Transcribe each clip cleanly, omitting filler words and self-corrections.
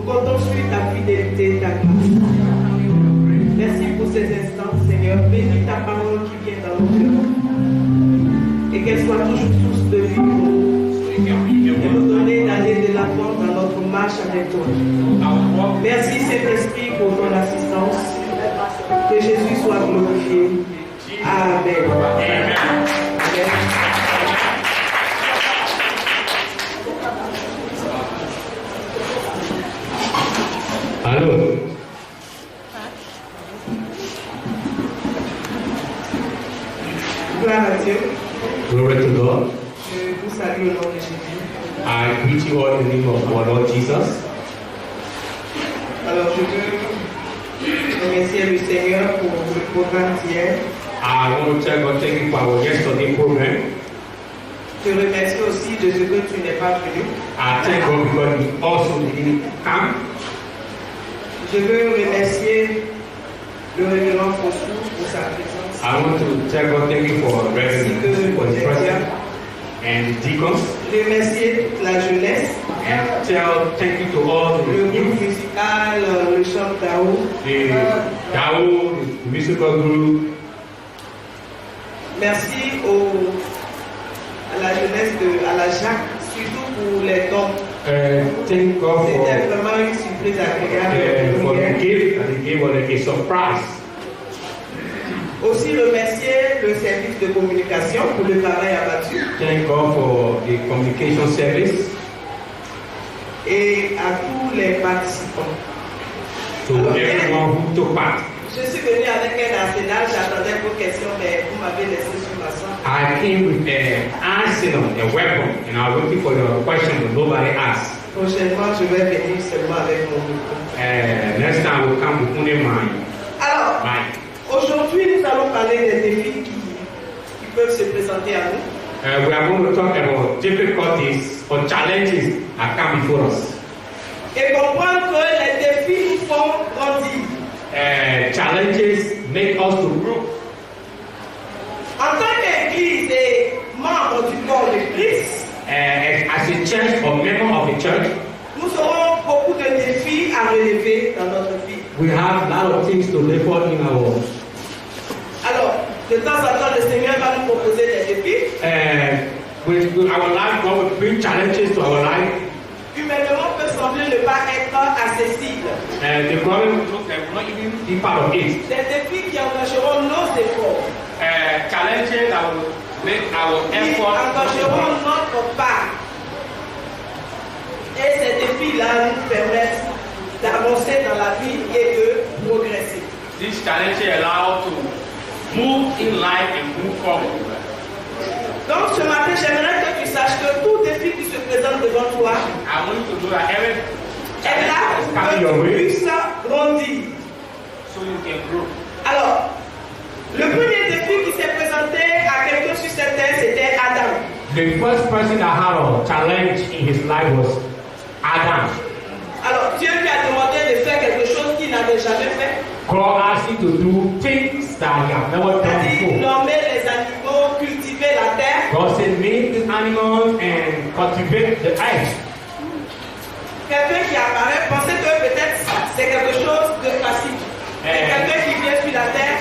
comptons sur ta fidélité et ta grâce. Merci pour ces instants, Seigneur. Bénis ta parole qui vient dans nos cœurs. Et qu'elle soit toujours source de vie pour nous. Et nous donner d'aller de l'avant dans notre marche avec toi. Merci Saint-Esprit pour ton assistance. Que Jésus soit glorifié. Amen. Amen. Allô. Gloire à Dieu. Glory to God. Je vous salue au nom de Jésus. I greet you all in the name of our Lord Jesus. Alors je veux remercier le Seigneur pour le programme d'hier. I want to tell God thank you for our yesterday program. Je remercie aussi de ce que tu n'es pas venu. I thank God because you also didn't come. Je veux remercier le révérend Fossou pour sa présence. I want to tell God thank you for Reverend for the president and the deacons. Remercier toute la jeunesse. And tell thank you to all the Le groupe youth, musical, le chant Tao. the DAO, the musical group. Merci à la jeunesse à la Jacques, surtout pour les dons. Thank God C'était vraiment une surprise agréable. for the gift and the gift was a surprise. Aussi remercier le service de communication pour le travail abattu. Thank God for the communication service. Et à tous les participants. To everyone who took part. Je suis venu avec un arsenal, j'attendais vos questions, mais vous m'avez laissé sur ma soie. I came with an arsenal, a weapon, and I was looking for your question, but nobody asked. Prochainement, je vais venir seulement avec mon micro. Next time we'll come with only mine. Alors, Mine. aujourd'hui, nous allons parler des défis qui peuvent se présenter à nous. We are going to talk about difficulties or challenges that come before us. Et comprendre que les défis nous font grandir. Challenges make us to grow. En tant qu'Église et membre du corps de Christ, As a church or member of the church, nous aurons beaucoup de défis à relever dans notre vie. we have a lot of things to live for in our lives. Alors, de temps en temps, le Seigneur va nous proposer des défis. With our life, God will bring challenges to our life. Humainement, peut sembler ne pas être accessible. The problem will not even be part of it. Des défis qui engageront nos efforts. Challenges that will make our Qui effort. engageront notre part. Et ces défis-là nous permettent d'avancer dans la vie et de progresser. These challenges allow to move in life and move forward. Donc ce matin, j'aimerais que tu saches que tout défi qui se présente devant toi I want you to know that every est challenge là is pour coming que your tu way, puisses grandir. so you can grow. Alors, le premier défi qui s'est présenté à quelqu'un sur cette terre, c'était Adam. The first person that had a challenge in his life was Adam. Alors, Dieu lui a demandé de faire quelque chose qu'il n'avait jamais fait. God asked him to do things that he had never done C'est-à-dire before. nommer les animaux, cultiver la terre. God said, make the animals and cultivate the earth. Quelqu'un qui apparaît pensait que peut-être c'est quelque chose de facile. Et quelqu'un qui vient sur la terre,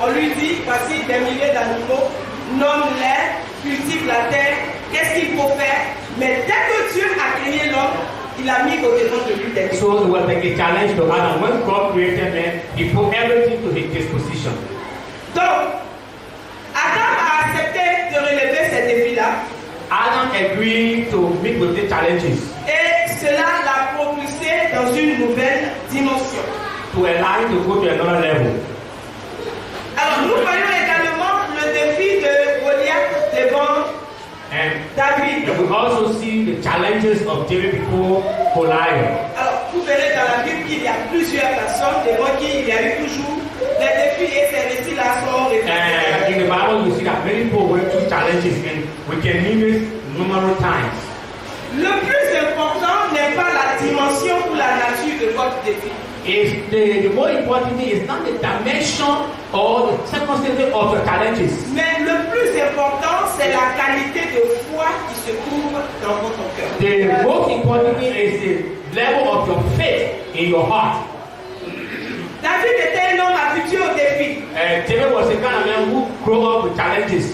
on lui dit, voici des milliers d'animaux, nomme-les, cultive la terre, qu'est-ce qu'il faut faire? Mais dès que Dieu a créé l'homme, il a mis au devant de lui des choses. So it was like a challenge to Adam. When God created man, he put everything to his disposition. Donc, Adam a accepté de relever ces défis-là. Adam agreed to meet with the challenges Et cela l'a propulsé dans une nouvelle dimension. to allow him to go to another level. Alors, nous voyons également le défi de Goliath devant And David. we also see the challenges of David before Goliath. Alors, vous verrez dans la Bible qu'il y a plusieurs personnes devant qui il y a eu toujours des défis et ces récits-là sont And in the Bible, you see that many people went through challenges, and we can name it numerous times. Le plus important n'est pas la dimension ou la nature de votre défi. The more important thing is not the dimension or the circumstances of the challenges. Mais le plus important, c'est la qualité de foi qui se trouve dans votre cœur. The most important thing is the level of your faith in your heart. David était un homme habitué aux défis. David was a kind of man who grew up with challenges.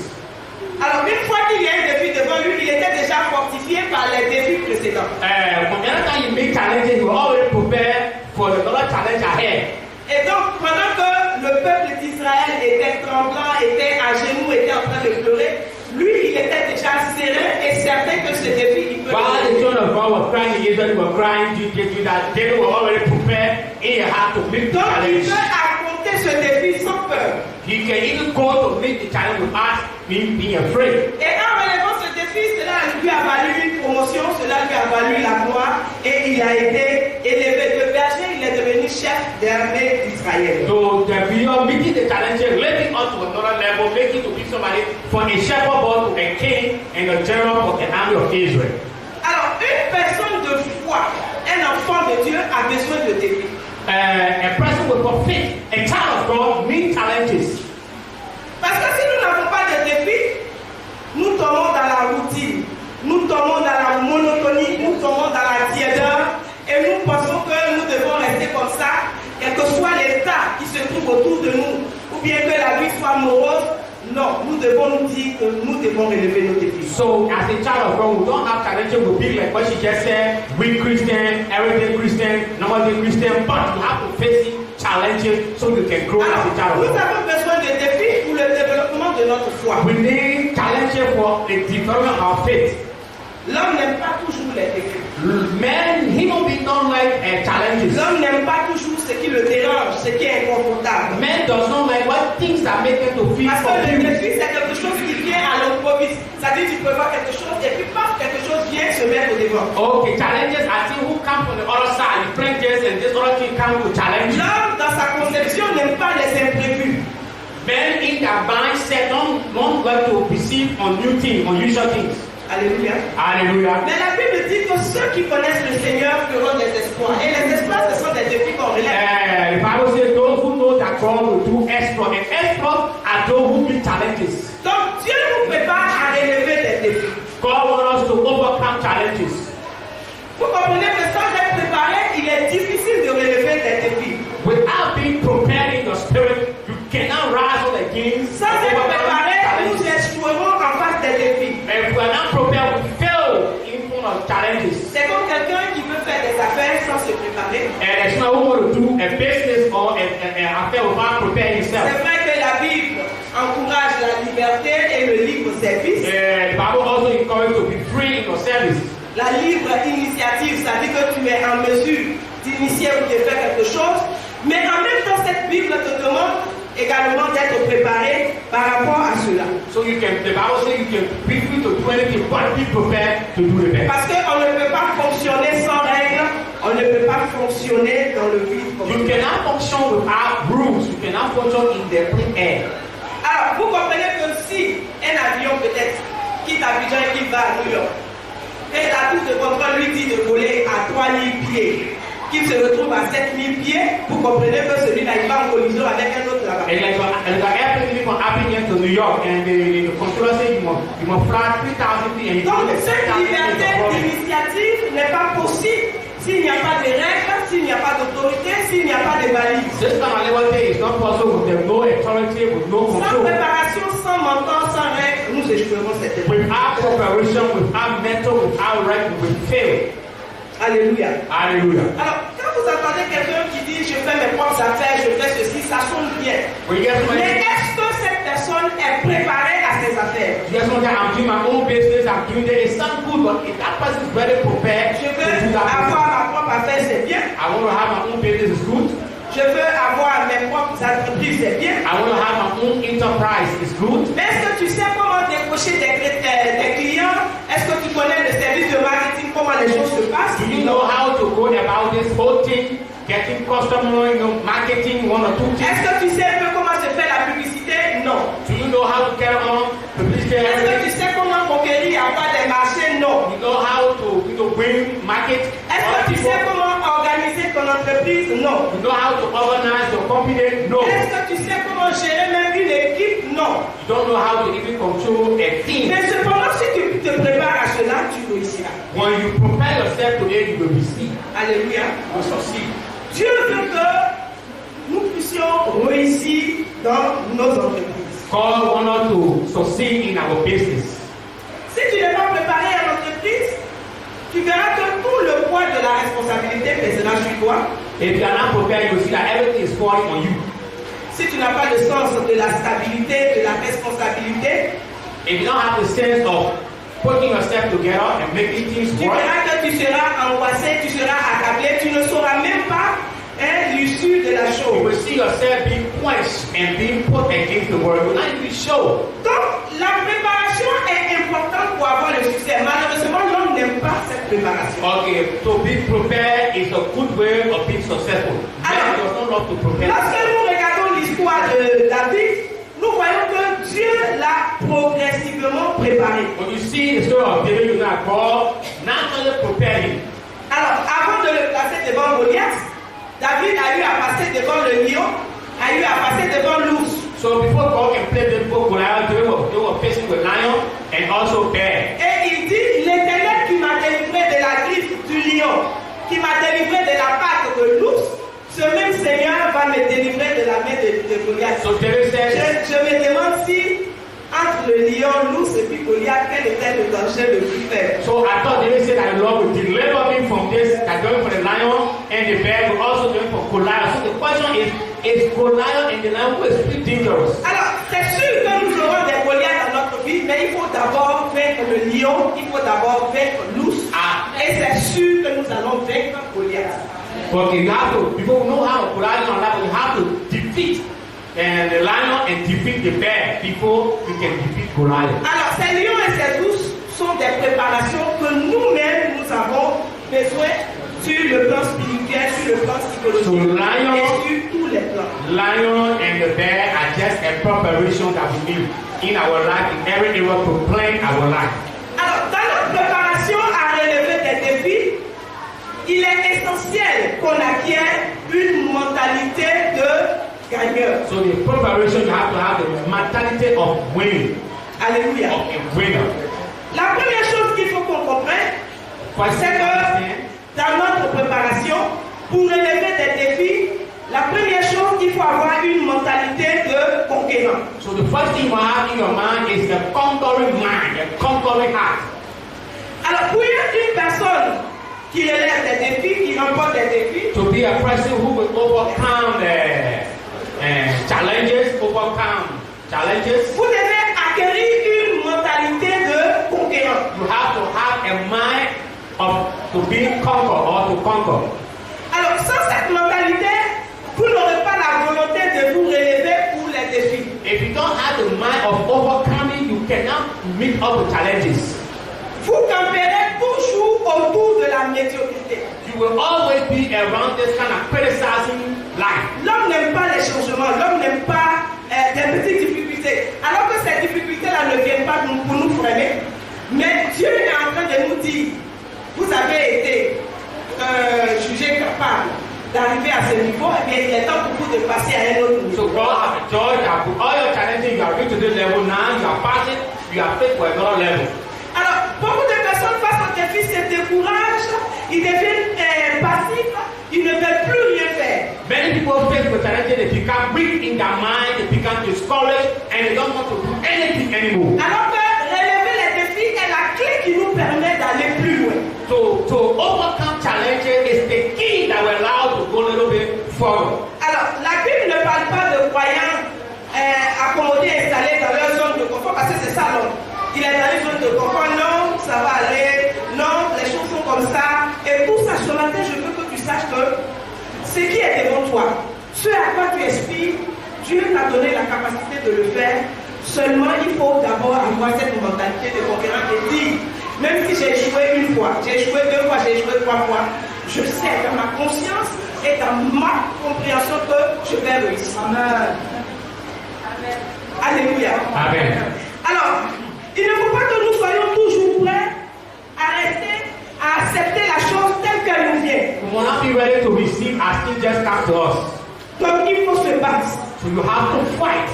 Alors, une fois qu'il y a un défi devant lui, il était déjà fortifié par les défis précédents. Every time you make challenges, you already prepare for the other challenge ahead. Et donc, pendant que le peuple d'Israël était tremblant, était à genoux, était en train de pleurer, lui, il était déjà serein et certain que ce défi, il peut While the children of God were crying, the Israel were crying, David were already prepared in your heart to meet the Donc, il challenge. peut affronter ce défi sans peur. He can even go to meet the challenge without being afraid. Et en relevant ce défi, cela lui a valu une promotion, cela lui a valu la gloire et il a été élevé de berger, il est devenu chef d'armée d'Israël. So beyond meeting the challenge, living up to another level, making to be somebody from a shepherd boy to a king and a general of the army of Israel. Alors, une personne de foi, un enfant de Dieu a besoin de défis. A person with faith, a child of God, needs challenges. Parce que si nous n'avons pas de défis, nous tombons dans la routine, nous tombons dans la monotonie, nous tombons dans la tiédeur et nous pensons que nous devons rester comme ça, quel que soit l'état qui se trouve autour de nous, ou bien que la vie soit morose. Non, nous devons nous dire que nous devons relever nos défis. So, as a child of God, we don't have challenges with being like what she just said, weak Christian, everyday Christian, normal day Christian, but you have to face challenges so you can grow as a child of Nous God. avons besoin de défis pour le développement de notre foi. We need challenges for the development of our faith. L'homme n'aime pas toujours les défis. Men, human beings don't like challenges. L'homme n'aime pas toujours ce qui le dérange, ce qui est inconfortable. Men does not like what things that make them to feel Parce que le confused. défi, c'est quelque chose qui vient à l'improviste. C'est-à-dire tu peux voir quelque chose et puis paf, quelque chose vient se mettre au devant. Okay, challenges are things who come from the other side. You bring this and this other thing come to challenge you. L'homme, dans sa conception, n'aime pas les imprévus. Men in their mindset don't like to receive on new things, unusual things. Alléluia. Hallelujah. Mais la Bible dit que ceux qui connaissent le Seigneur feront des exploits. Et les exploits, ce sont des défis qu'on relève. The Bible says those who know that God will do exploits. And exploits are those who meet challenges. Donc Dieu nous prépare à relever des défis. God wants us to overcome challenges. Vous comprenez que sans être préparé, il est difficile de relever des défis. Without being prepared in your spirit, you cannot rise against Sans être préparé, nous échouerons en face des défis. And if we are not prepared, we fail in front of challenges. C'est comme quelqu'un qui veut faire des affaires sans se préparer. And it's not who want to do a business or an affair without preparing C'est yourself. vrai que la Bible encourage la liberté et le libre service. The Bible also encourages you to be free in your service. La libre initiative, ça dit que tu es en mesure d'initier ou de faire quelque chose. Mais en même temps, cette Bible te demande également d'être préparé par rapport à cela. So the Bible says you can be free to do anything, but be prepared to do the best. Parce qu'on ne peut pas fonctionner sans règles, on ne peut pas fonctionner dans le vide. You cannot function without rules. You cannot function in the clean air. Alors, vous comprenez que si un avion peut-être quitte Abidjan et qui va à New York, et la tour de contrôle lui dit de voler à 3000 pieds, qu'il se retrouve à 7000 pieds, vous comprenez que celui-là, il va en collision avec un autre là-bas. And like an airplane from Abidjan to New York, and the controller says you must fly 3,000 feet, and you Donc, do the cette 7,000 liberté feet. d'initiative n'est pas possible s'il n'y a pas de règles, s'il n'y a pas d'autorité, s'il n'y a pas de balises. This kind of liberty is not possible with no authority, with no Sans control. préparation, sans mentor, sans règles, nous échouerons cette épreuve. Without preparation, without mentor, without right, we will fail. Alléluia. Hallelujah. Alors, quand vous entendez quelqu'un qui dit je fais mes propres affaires, je fais ceci, ça sonne bien. When you guys Mais est-ce que cette personne est préparée à ses affaires? you guys know that I'm doing my own business, I'm doing that, it sounds good, but if that person is very prepared Je to veux do that avoir business, ma propre affaire, c'est bien. I want to have my own business, is good. Je veux avoir mes propres entreprises, c'est bien. I want to have my own enterprise, is good. Mais est-ce que tu sais comment décrocher des clients? Est-ce que tu connais le service de marketing, comment les choses se passent? Do you know how to go about this whole thing, getting customer, marketing, one or two things? Est-ce que tu sais un peu comment se fait la publicité? Non. Do you know how to get on publicity? Est-ce que tu sais comment conquérir avoir des marchés? Non. You know how to win market? Est-ce que tu sais comment organiser ton entreprise? Non. You know how to organize your company? No. Est-ce que tu sais comment gérer même une équipe? Non. You don't know how to even control a team. Mais cependant, si tu te prépares à cela, tu réussiras. When you prepare yourself today, you will receive. Alléluia. You will succeed. Dieu veut que nous puissions réussir dans nos entreprises. God wants us to succeed in our business. Si tu n'es pas préparé à l'entreprise, tu verras que tout le poids de la responsabilité pèsera sur toi. If you are not prepared, you see that everything is falling on you. Si tu n'as pas le sens de la stabilité, de la responsabilité, If you don't have the sense of putting yourself together and making things tu work, verras que tu seras angoissé, tu seras accablé, tu ne sauras même pas l'issue de la you chose. will see yourself being quenched and being put against the world. You will not even show. Donc, la préparation est importante pour avoir le succès. Malheureusement, l'homme n'aime pas cette préparation. Okay, to be prepared is a good way of being successful. Man does not love to prepare. Lorsque nous regardons l'histoire de David, nous voyons que Dieu l'a progressivement préparé. When you see the story of David, you know that God naturally prepared him. Alors, avant de le placer devant Goliath, David a eu à passer devant le lion, a eu à passer devant l'ours. So before God can play the book Goliath, they were facing with lion and also bear. Et il dit, l'Éternel qui m'a délivré de la griffe du lion, qui m'a délivré de la patte de l'ours, ce même Seigneur va me délivrer de la main de Goliath. So David says, Je me demande si entre le lion, l'ours et puis Goliath, quel était le danger le plus faible. so I thought David said that the Lord would deliver me from this, that going for the lion and the bear, but also going for Goliath. So the question is Goliath and the lion who is pretty dangerous? Alors, c'est sûr que nous aurons des Goliaths dans notre vie, mais il faut d'abord vaincre le lion, il faut d'abord vaincre l'ours, et c'est sûr que nous allons vaincre Goliath. But you have to, people know how to Goliath on that, but you have to defeat the lion and defeat the bear before you can defeat Goliath. Alors, ces lions et ces ours sont des préparations que nous-mêmes, nous avons besoin sur le plan spirituel, sur le plan psychologique, So lion, et sur tous les plans. lion and the bear are just a preparation that we need in our life, in every area to plan our life. Alors, dans notre préparation à relever des défis, il est essentiel qu'on acquiert une mentalité de gagneur. So the preparation, you have to have the mentality of winning, Alléluia. of a winner. La première chose qu'il faut qu'on comprenne, c'est que dans notre préparation, pour relever des défis, la première chose, il faut avoir une mentalité de conquérant. So the first thing you have in your mind is the conquering mind, the conquering heart. Alors, pour une personne qui relève des défis, qui remporte des défis, To be a person who will overcome challenges, vous devez acquérir une mentalité de conquérant. you have to have a mind of to be conquer or to conquer. Alors, sans cette mentalité, vous n'aurez pas la volonté de vous relever pour les défis. If you don't have the mind of overcoming, you cannot meet up with challenges. Vous camperez toujours autour de la médiocrité. You will always be around this kind of criticizing life. L'homme n'aime pas les changements, l'homme n'aime pas des petites difficultés. Alors que ces difficultés-là ne viennent pas pour nous freiner. Mais Dieu est en train de nous dire, vous avez été jugé capable d'arriver à ce niveau, et bien il est temps pour vous de passer à un autre niveau. So God has a joy that with all your challenges, you are reached to this level now, you are passing, you are fit for another level. Alors, beaucoup de personnes face au défi se découragent, ils deviennent passifs, ils ne veulent plus rien faire. Many people face the challenges, they become weak in their mind, they become discouraged, and they don't want to do anything anymore. Alors que relever les défis est la clé qui nous permet d'aller plus loin. To overcome challenges is the key that will allow to go a little bit forward. Alors, la Bible ne parle pas de croyants accommodés, installés dans leur zone de confort, parce que c'est ça, non. Il est dans une zone de confort, non, ça va aller, non, les choses sont comme ça. Et pour ça, ce matin, je veux que tu saches que ce qui est devant toi, ce à quoi tu aspires, Dieu t'a donné la capacité de le faire. Seulement, il faut d'abord avoir cette mentalité de conquérant et dire, même si j'ai échoué une fois, j'ai échoué deux fois, j'ai échoué trois fois, je sais dans ma conscience et dans ma compréhension que je vais réussir. Amen. Alléluia. Amen. Alors, il ne faut pas que nous soyons toujours prêts à rester, à accepter la chose telle qu'elle nous vient. We will not be ready to receive as things just come to us. Donc, il faut se battre. So you have to fight.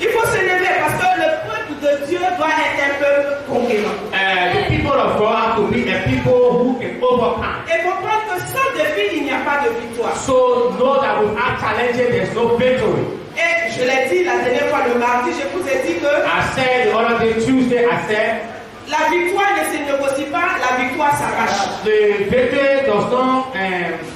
Il faut se lever parce que le peuple de Dieu doit être un peuple conquérant. The people of God have to be a people who can overcome. Et comprendre que sans défi, il n'y a pas de So know that without challenges, there's no victory. Et je l'ai dit la dernière fois, le mardi, je vous ai dit que I said the other day, Tuesday, I said, la victoire ne se négocie pas, la victoire s'arrache. the victory does not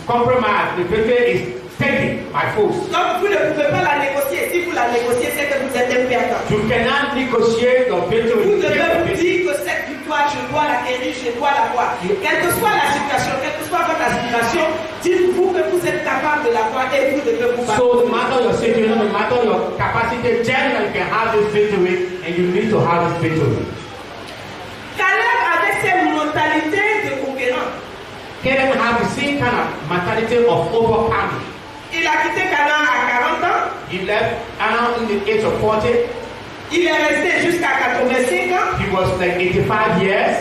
compromise. The victory is taken by force. Donc vous ne pouvez pas la négocier. Si vous la négociez, c'est que vous êtes un perdant. You cannot negotiate your victory. Vous devez vous dire que cette victoire, je dois l'acquérir, je dois l'avoir. Quelle que soit la situation, quelle que soit votre aspiration, dites-vous que vous êtes capable de l'avoir et vous devez vous battre. So no matter your situation, no matter your capacity, generally you can have this victory and you need to have this victory. Caleb avait cette mentalité de conquérant. Caleb have the same kind of mentality of overcoming. Il a quitté Canaan à 40 ans. He left around in the age of 40. Il est resté jusqu'à 85 ans. He was like 85 years.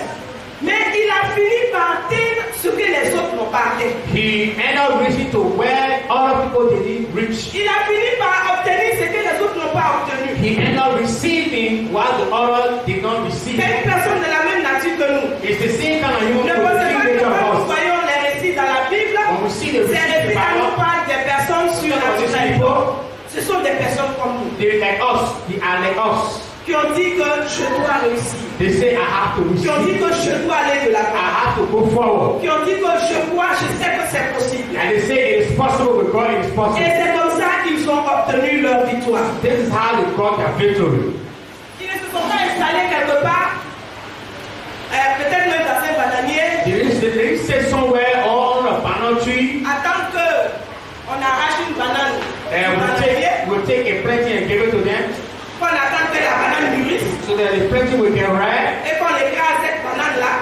Mais il a fini par atteindre ce que les autres n'ont pas atteint. He ended up reaching to where other people didn't reach. Il a fini par obtenir ce que les autres n'ont pas obtenu. He ended up receiving what the others did not receive. C'est une personne de la même nature que nous. It's the same kind of human Ne pensez pas que nature quand nous of us. voyons les récits dans la Bible, When we see the ces receipt in the récits à nous Bible, parlent des personnes surnaturelles. Ce sont des personnes comme nous they're like us. They are like us. qui ont dit que je dois réussir, They say, I have to qui ont dit receive. que je dois aller de I l'avant, have to go forward. qui ont dit que je sais que c'est possible. And they say it is possible with God, it is Et possible. c'est comme ça qu'ils ont obtenu leur victoire. This is how they got their victory. Ils ne se sont pas installés quelque part, peut-être même dans un bananier, They say somewhere on a banana tree, attendre qu'on arrache une banane du bananier, we'll take a plenty and give it to them. qu'on attend que la banane mûrisse, So that the plenty will get ripe. et qu'on écrase cette banane-là,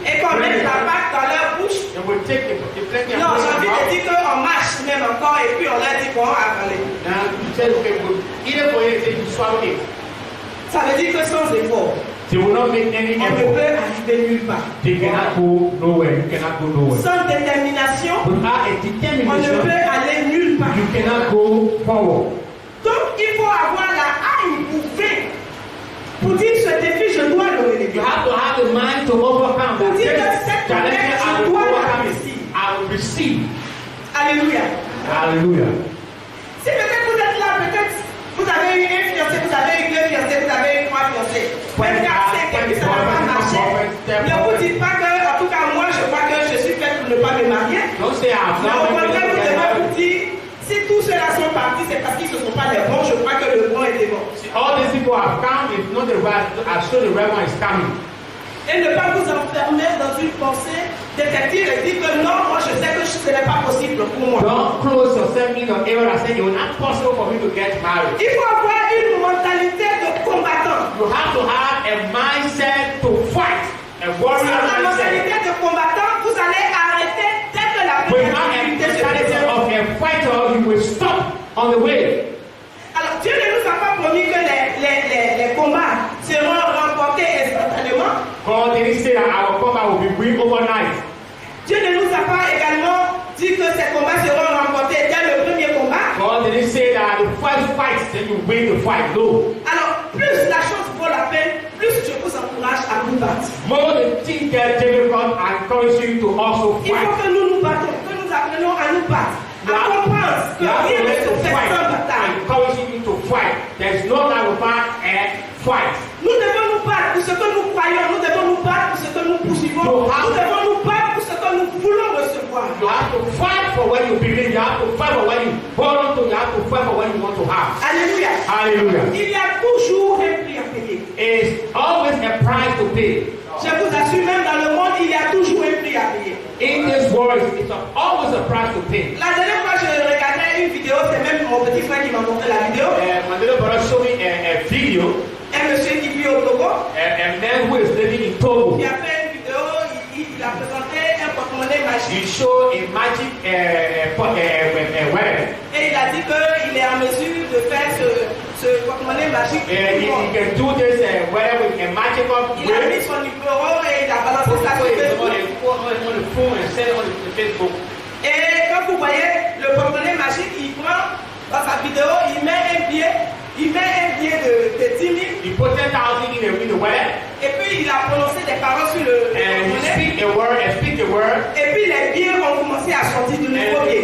et qu'on mette la pâte dans leur bouche. And we'll take the plenty and Non, put j'ai it envie in de the dire qu'on marche même encore, et puis on leur dit qu'on a avalé. Now you say, okay, we'll eat it for you, then you swallow it. Ça veut dire que sans effort, They will not make any on ne effort. peut arriver nulle part. They cannot go nowhere. You cannot go nowhere. Sans détermination, Without a on ne determination, peut aller nulle part. you cannot go forward. Donc il faut avoir la haine pour vaincre. Pour dire ce défi, je dois le relever. You have to have the mind to overcome that. Pour dire que This cette challenge, promesse, I je will dois la overcome it. réussir. I will receive. Alléluia. Hallelujah. Si peut-être vous êtes là, peut-être vous avez eu un fiancé, vous avez eu deux fiancés, vous avez eu trois fiancés. Même 4, 5, et puis ça n'a pas marché. Ne vous dites pas que, en tout cas moi, je crois que je suis faite pour ne pas me marier. Don't say I'm Mais au not contraire, vous devez married. vous dire, si tous ceux-là sont partis, c'est parce qu'ils ne sont pas les bons. Je crois que le bon était bon. All these people have come. If not the right, I show the right one is coming. Et ne pas vous enfermer dans une pensée détective et dire que non, moi je sais que ce n'est pas possible pour moi. Don't close yourself in your area and say it will not possible for me to get married. Il faut avoir une mentalité de combattant. You have to have a mindset to fight, a warrior Sans la mindset. mentalité de combattant, vous allez arrêter dès que la Without première a difficulté se mentality présente. of a fighter, you will stop on the way. Alors Dieu ne nous a pas promis que les combats seront remportés instantanément. God didn't say that our combat will be win overnight. Dieu ne nous a pas également dit que ces combats seront remportés dès le premier combat. God didn't say that the first fight, then you win the fight. No. Alors plus la chose vaut la peine, plus je vous encourage à vous battre. More the things get difficult, I encourage you to also Il faut fight. que nous nous battons, que nous apprenons à nous battre, You à have comprendre que you have rien to ne learn se to fait fight. sans I bataille. encourage you to fight. There's no time without a fight. Nous devons nous battre pour ce que nous croyons, nous devons nous battre pour ce que nous poursuivons, nous devons nous battre pour ce que nous voulons recevoir. You have to fight for what you believe. You have to fight for what you hold on to. You have to fight for what you want to have. Alléluia. Hallelujah. Il y a toujours un prix à payer. It's always a price to pay. Je vous assure, même dans le monde, il y a toujours un prix à payer. In this world, it's always a price to pay. La dernière fois, je regardais une vidéo, c'est même mon petit frère qui m'a montré la vidéo. My little brother showed me a video. Un monsieur qui vit au Togo, A man who is living in Togo. qui a fait une vidéo, il a présenté un porte-monnaie magique. He showed a magic weapon. Et il a dit qu'il est en mesure de faire ce porte-monnaie magique. He can do this weapon with a magical Il a mis way. son numéro et il a balancé ça sur Facebook. On the phone and send it on the Facebook. Et quand vous voyez le porte-monnaie magique, il prend dans sa vidéo, il met un billet de 10 000 He put 10,000 in the wallet et puis il a prononcé des paroles sur le and he porte-monnaie. speak a word Et puis les billets ont commencé à sortir de nouveaux billets.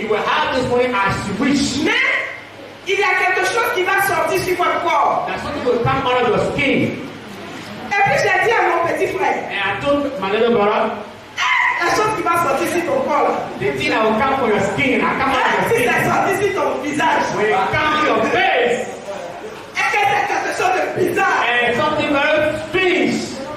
you will have this money as you wish. Mais il y a quelque chose qui va sortir sur votre corps. That something will come out of your skin. Et puis j'ai dit à mon petit frère, And I told my little brother, la chose qui va sortir sur ton corps là. the thing that will come from your skin, I come out of your Si skin. c'est sorti sur ton visage, When it comes to your face, est-ce que c'est quelque chose de bizarre? and something very strange,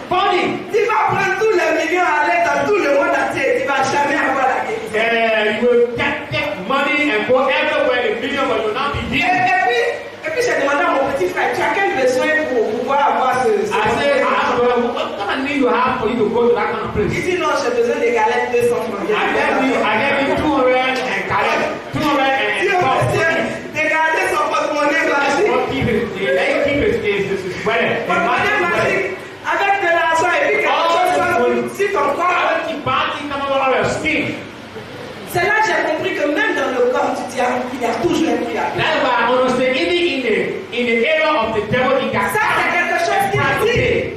funny, Tu vas prendre tous les millions à aller dans tout le monde entier, tu vas jamais avoir la guérison. you will take money and go everywhere in million, but you will not be healed. Et puis j'ai demandé à mon petit frère, tu as quel besoin pour pouvoir avoir ce I said, what kind of need you have for you to go to that kind of place? Il dit non, j'ai besoin des galettes 200 francs. I gave you 200 and carrot, 200 Dieu and monsieur, des galettes son porte-monnaie magique. keep it is sweater. Porte-monnaie magique avec de l'argent et puis quelque chose soit sur ton corps. C'est là que j'ai compris que même dans le corps du diable, il y a toujours un prix à payer. That's why I understand even in the area of the devil, he got Ça c'est quelque chose qu'il dit.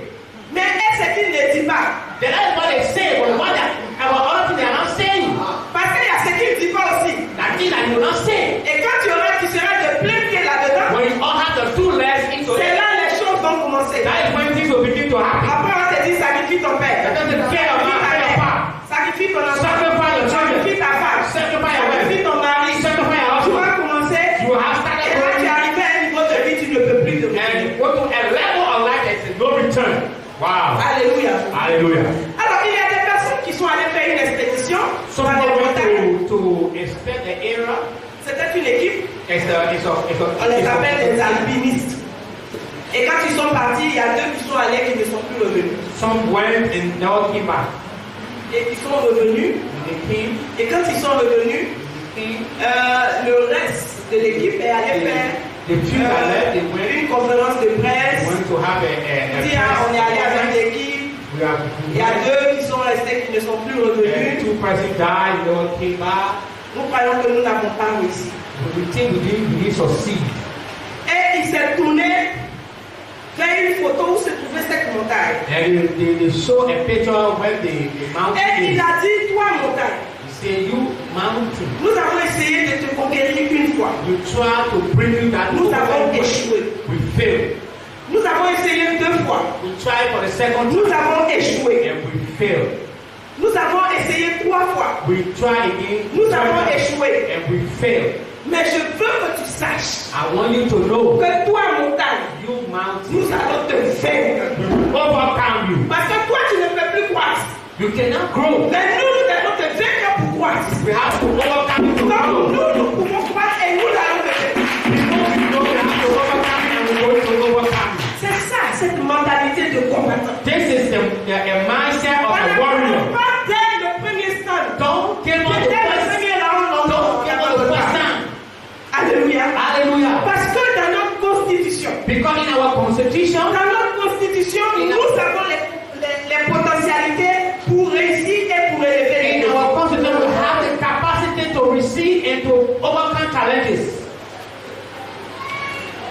Mais est-ce qu'il ne dit pas? Then that's what they say, but what that about other things they are not saying. Parce qu'il y a ce qu'il ne dit pas aussi. That thing that you will not say. Et quand tu seras de plein pied là-dedans, When you all have the two legs into c'est it, là les choses vont commencer. that is when things will begin to happen. Après on te dit sacrifie ton père. That doesn't care about your part. Sacrifie ton enfant. Sacrifice your children. Sacrifie ta femme. Sacrifice your wife. Sacrifie ton mari. Sacrifice your Tu husband. vas commencer. You will have Et started là tu es going arrivé à un niveau de vie, tu ne peux plus te and go to a level of life that is no return. Wow. Alléluia. Hallelujah. Alors il y a des personnes qui sont allées faire une expédition Some dans les people montagnes. went to inspect the area. C'était une équipe, on les appelle des it's alpinistes. Et quand ils sont partis, il y a deux qui sont allés qui ne sont plus revenus. some went and never came back. Et ils sont revenus. When they came, Et quand ils sont revenus, le reste de l'équipe est allé faire the few that left, they went, une conférence de presse. went to have a Dit, ah, on est allé avec l'équipe. We have, Il y a deux qui sont restés qui ne sont plus and revenus. two persons died, never came back. Nous croyons que nous n'avons pas réussi. But we think we didn't succeed. Et il s'est tourné vers une photo où se trouvait cette montagne. And they show a picture where the mountain Et il is. a dit, toi montagne, He said, you mountain, nous avons essayé de te conquérir une fois. you try to bring you that Nous avons way. échoué. We failed. Nous avons essayé deux fois. We tried for the second Nous time avons échoué. and we failed. Nous avons essayé trois fois. We tried again Nous avons échoué. and we failed. Mais je veux que tu saches I want you to know que toi, montagne, you mountain nous allons te vaincre. will overcome you. Parce que toi, tu ne peux plus croître. You cannot grow. Mais nous allons te vaincre pour croître. We have to overcome you to Donc, grow. nous pouvons croître et nous allons te vaincre. Because we know we have to overcome you and we're going to overcome you. C'est ça, cette mentalité de combattant. This is the mindset of a warrior. Pas dès le premier stade. Don't give up the Dès le first. premier round, Don't give up the first time. Alléluia. Hallelujah. Parce que dans notre constitution, Because in our constitution, nous avons les potentialités pour réussir et pour élever les in gens. our constitution, we have the capacity to receive and to overcome challenges.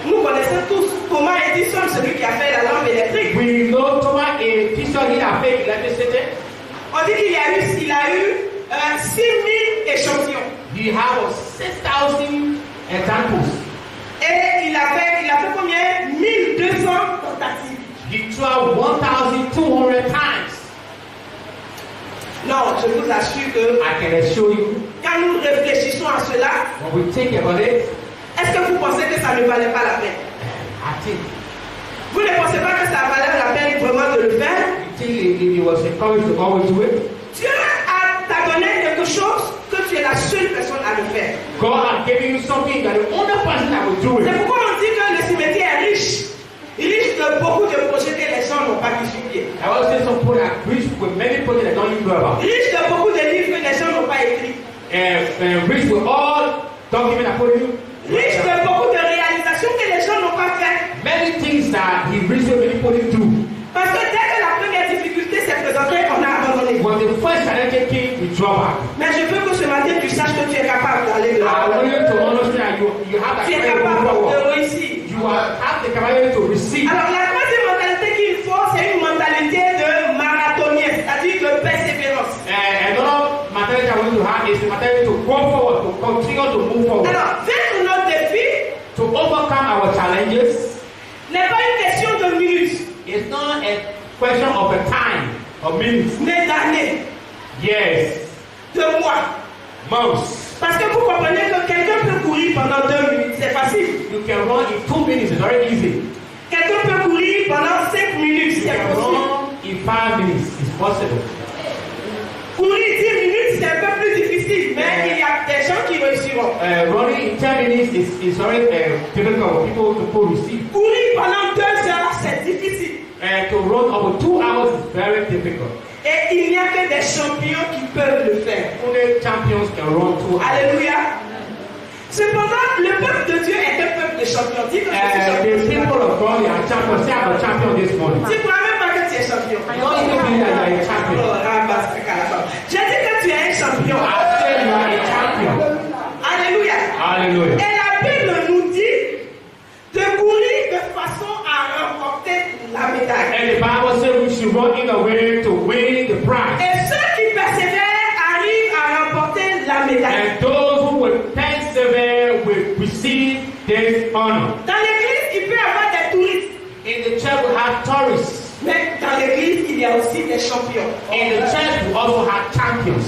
Nous connaissons tous Thomas Edison, celui qui a fait la lampe électrique. We know Thomas Edison, he a fait electricity. On dit qu'il a eu 6000 échantillons. He has 6,000 examples. Et il a fait combien? 1200 tentatives. He tried 1,200 times. Non, je vous assure que I can assure you, quand nous réfléchissons à cela, when we think about it, est-ce que vous pensez que ça ne valait pas la peine? I think Vous ne pensez pas que ça valait la peine vraiment de le faire? you think he was encouraged to always do it. Dieu t'a donné quelque chose que tu es la seule personne à le faire. God has given you something that the only person that will do C'est it. pourquoi on dit que le cimetière est riche. Riche de beaucoup de projets que les gens n'ont pas mis sur pied. I always say some people that rich with many projects that don't even know about. Riche de beaucoup de livres que les gens n'ont pas écrits. And rich with all documents I put you. Riche de beaucoup de réalisations que les gens n'ont pas faites. Many things that he recently put into. Parce que dès que la première difficulté s'est présentée, on a abandonné. When the first challenge came, we draw back. Mais je veux que ce matin tu saches que tu es capable d'aller de I want l'avant. you to understand you have that Tu es kind of capable power. de réussir. You have the capacity to receive. Alors la troisième mentalité qu'il faut, c'est une mentalité de marathonien, c'est-à-dire de persévérance. Another mentality I want you to have is the mentality to go forward, to of minutes, mais d'années, years, de mois. months. Parce que vous comprenez que quelqu'un peut courir pendant 2 minutes, c'est facile. You can run in 2 minutes, it's very easy. Quelqu'un peut courir pendant 5 minutes, You c'est can possible. run in 5 minutes, it's possible. Courir 10 minutes, c'est un peu plus difficile, mais il y a des gens qui réussiront. Running in 10 minutes is very difficult for people to receive. Courir pendant 2 heures, c'est difficile. To run over 2 hours is very difficult. Et il n'y a que des champions qui peuvent le faire. Only champions can run 2 hours. Alléluia. Cependant, le peuple de Dieu est un peuple de champions. Dis que je suis The champion. people of God are champions. Say I'm a champion this morning. Tu ne crois même pas que tu es champion. Don't even think that you are a champion. Oh, Rabasakala. J'ai dit que tu es un champion. I say you are a champion. Alléluia. Hallelujah. Et la Bible nous dit de courir de façon à remporter la médaille. And the Bible says we should run in a way to win the prize. Et ceux qui persévèrent arrivent à remporter la médaille. And those who will persevere will receive this honor. Dans l'église, il peut y avoir des touristes. In the church we have tourists. Mais dans l'église, il y a aussi des champions. In the church we also have champions.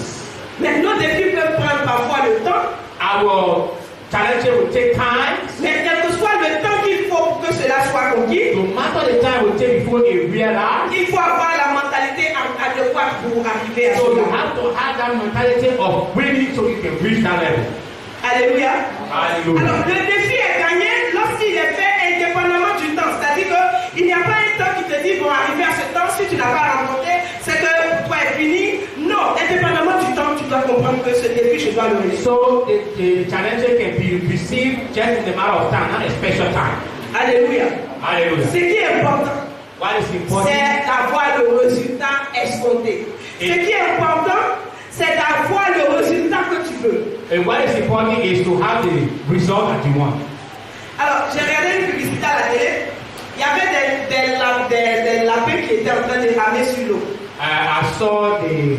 Mais nos défis peuvent prendre parfois le temps. Our challenges will take time. Mais quel que soit le temps qu'il faut pour que cela soit conquis, No matter the time it will take before it realize. il faut avoir la mentalité adéquate pour arriver à So you cela. have to have that mentality of winning so you can reach that level. Alléluia. Hallelujah. Alors, le défi est gagné lorsqu'il est fait indépendamment du temps. C'est-à-dire qu'il n'y a pas un temps qui te dit, bon, arriver à ce temps, si tu n'as pas rencontré, c'est que pour toi est fini. Non, indépendamment du temps, tu dois comprendre que ce défi, je dois le réussir. So the challenge can be received just in a matter of time, not a special time. Alléluia. Hallelujah. Ce qui est important, What is important? c'est d'avoir le résultat escompté. Ce qui est important, c'est d'avoir le résultat que tu veux. And what is important is to have the result that you want. Alors, j'ai regardé une publicité à la télé. Il y avait des lapins qui étaient en train de ramer sur l'eau. I saw the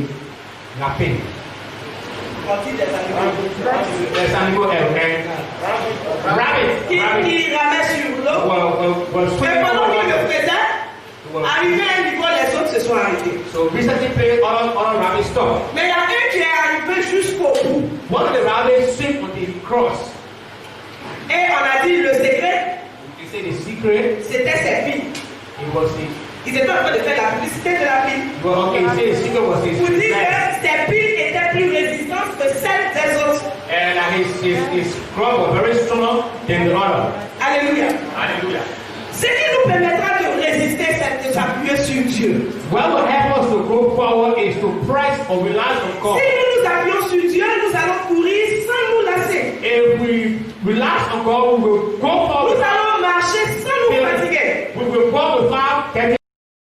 lapin. On dit des animaux. There's animal rabbit. Qui ramaient sur l'eau. Was Mais swimming pendant over qu'ils le water. faisaient, arrivé à un niveau, les autres se sont arrêtés. So recently played all rabbit stuff. Mais il y a un qui est arrivé jusqu'au bout. One of the rabbits swim on the cross. Et on a dit le secret, You say the secret. c'était ses filles. It was the Ils étaient en train de faire la publicité de la pile. well, okay. You say the secret was his Pour dire legs. que ses piles étaient plus résistantes que celles des autres. And his crop was very strong than the other. Alléluia. Hallelujah. Ce qui nous permettra de résister, c'est de s'appuyer sur Dieu. What will help us to go forward is to press or rely on God. Si nous nous appuyons sur Dieu, nous allons courir sans nous lasser. If we relax on God, we will go Nous forward. allons marcher sans nous fatiguer. We will go without